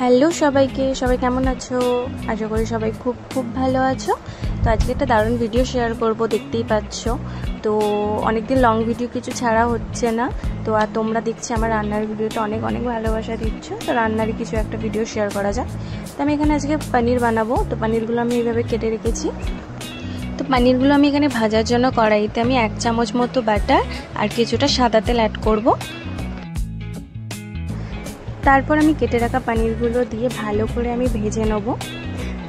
Hello সবাইকে, সবাই কেমন আছো? আশা করি সবাই খুব খুব ভালো আছো। তো আজকে একটা দারুণ ভিডিও শেয়ার করব, দেখতেই পাচ্ছ। তো অনেকদিন লং ভিডিও কিছু ছাড়া হচ্ছে না। তো আর তোমরা দেখছি আমার রান্নার ভিডিওতে অনেক অনেক ভালোবাসা দিচ্ছ। তো রান্নারই কিছু একটা ভিডিও শেয়ার করা যাক। তো আমি এখানে আজকে পনির বানাবো। তো পনিরগুলো আমি এইভাবে কেটে রেখেছি। তো পনিরগুলো আমি এখানে ভাজার জন্য কড়াইতে আমি 1 চামচ মতো বাটার আর কিছুটা সাদা তেল অ্যাড করব। তারপর আমি কেটে রাখা পনিরগুলো দিয়ে ভালো করে আমি ভেজে নেব।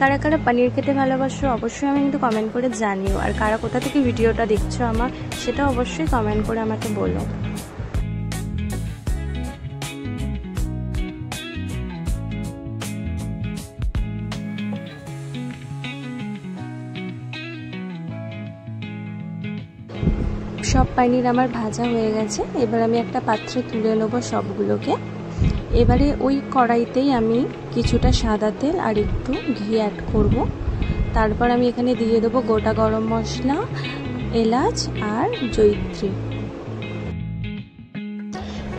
কারা কারা পনির খেতে ভালোবাসো অবশ্যই আমি কিন্তু কমেন্ট করে জানিও, আর কারা কোথা থেকে ভিডিওটা দেখছো আমার সেটা অবশ্যই কমেন্ট করে আমাকে বলো। সব পনির আমার ভাজা হয়ে গেছে। এবার আমি একটা পাত্রে তুলে নেব সবগুলোকে। এবারে ওই কড়াইতেই আমি কিছুটা সাদা তেল আর একটু ঘি অ্যাড করব। তারপর আমি এখানে দিয়ে দেবো গোটা গরম মশলা, এলাচ আর জয়িত্রী।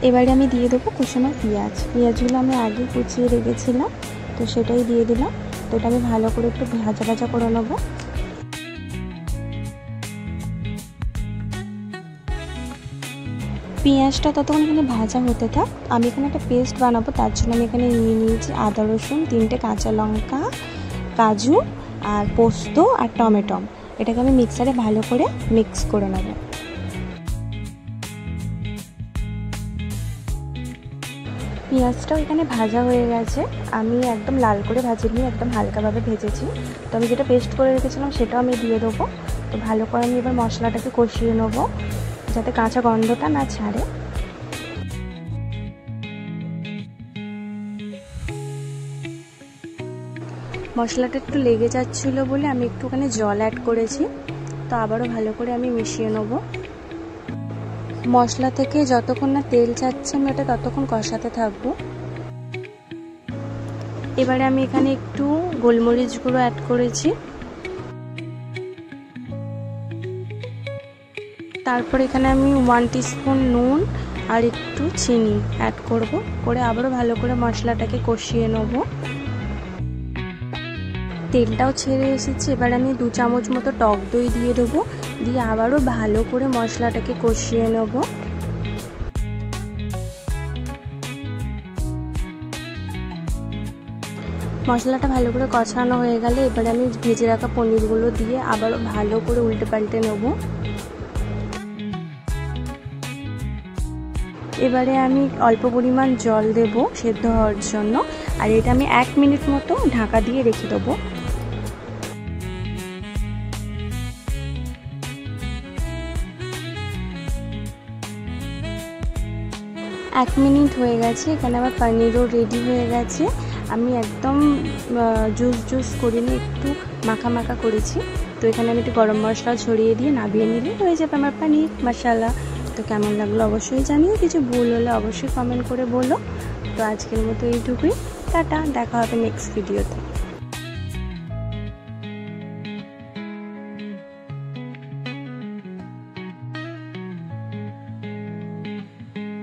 এবারে আমি দিয়ে দেবো কুচনো পেঁয়াজগুলো আমি আগে কুচিয়ে রেখেছিলাম, তো সেটাই দিয়ে দিলাম। তো এটা আমি ভালো করে একটু ভাজা ভাজা করে নেবো। পেঁয়াজটা ততক্ষণ এখানে ভাজা হতে থাক। আমি এখানে একটা পেস্ট বানাবো, তার জন্য আমি এখানে নিয়ে নিয়েছি আদা রসুন, 3টে কাঁচা লঙ্কা, কাজু আর পোস্ত আর টমেটো। এটাকে আমি মিক্সারে ভালো করে মিক্স করে নেব। পেঁয়াজটাও এখানে ভাজা হয়ে গেছে। আমি একদম লাল করে ভাজিনি, একদম হালকাভাবে ভেজেছি। তো আমি যেটা পেস্ট করে রেখেছিলাম সেটাও আমি দিয়ে দেবো। তো ভালো করে আমি এবার মশলাটাকে কষিয়ে নেবো যাতে কাঁচা গন্ধটা না ছাড়ে। মশলাটা একটু লেগে যাচ্ছিল বলে আমি একটুখানি জল অ্যাড করেছি। তো আবারও ভালো করে আমি মিশিয়ে নেব। মশলা থেকে যতক্ষণ না তেল ছাড়ছে আমি ওটা ততক্ষণ কষাতে থাকবো। এবারে আমি এখানে একটু গোলমরিচ গুঁড়ো অ্যাড করেছি। তারপর এখানে আমি 1 টিস্পুন নুন আর একটু চিনি অ্যাড করব, করে আবারও ভালো করে মশলাটাকে কষিয়ে নেব। তেলটাও ছেড়ে এসেছে। এবার আমি 2 চামচ মতো টক দই দিয়ে দেবো, দিয়ে আবারও ভালো করে মশলাটাকে কষিয়ে নেব। মশলাটা ভালো করে কষানো হয়ে গেলে এবারে আমি ভেজে রাখা পনিরগুলো দিয়ে আবারও ভালো করে উল্টে পাল্টে নেব। এবারে আমি অল্প পরিমাণ জল দেব সেদ্ধ হওয়ার জন্য, আর এটা আমি 1 মিনিট মতো ঢাকা দিয়ে রেখে দেবো। এক মিনিট হয়ে গেছে। এখানে আমার পনিরও রেডি হয়ে গেছে। আমি একদম জুস করিনি, একটু মাখা মাখা করেছি। তো এখানে আমি একটু গরম মশলা ছড়িয়ে দিয়ে নামিয়ে নিলে হয়ে যাবে আমার পনির মশলা। তো কেমন লাগলো অবশ্যই জানিও, কিছু ভুল হলে অবশ্যই কমেন্ট করে বলো। তো আজকের মতো এইটুকুই, টাটা, দেখা হবে নেক্সট ভিডিওতে।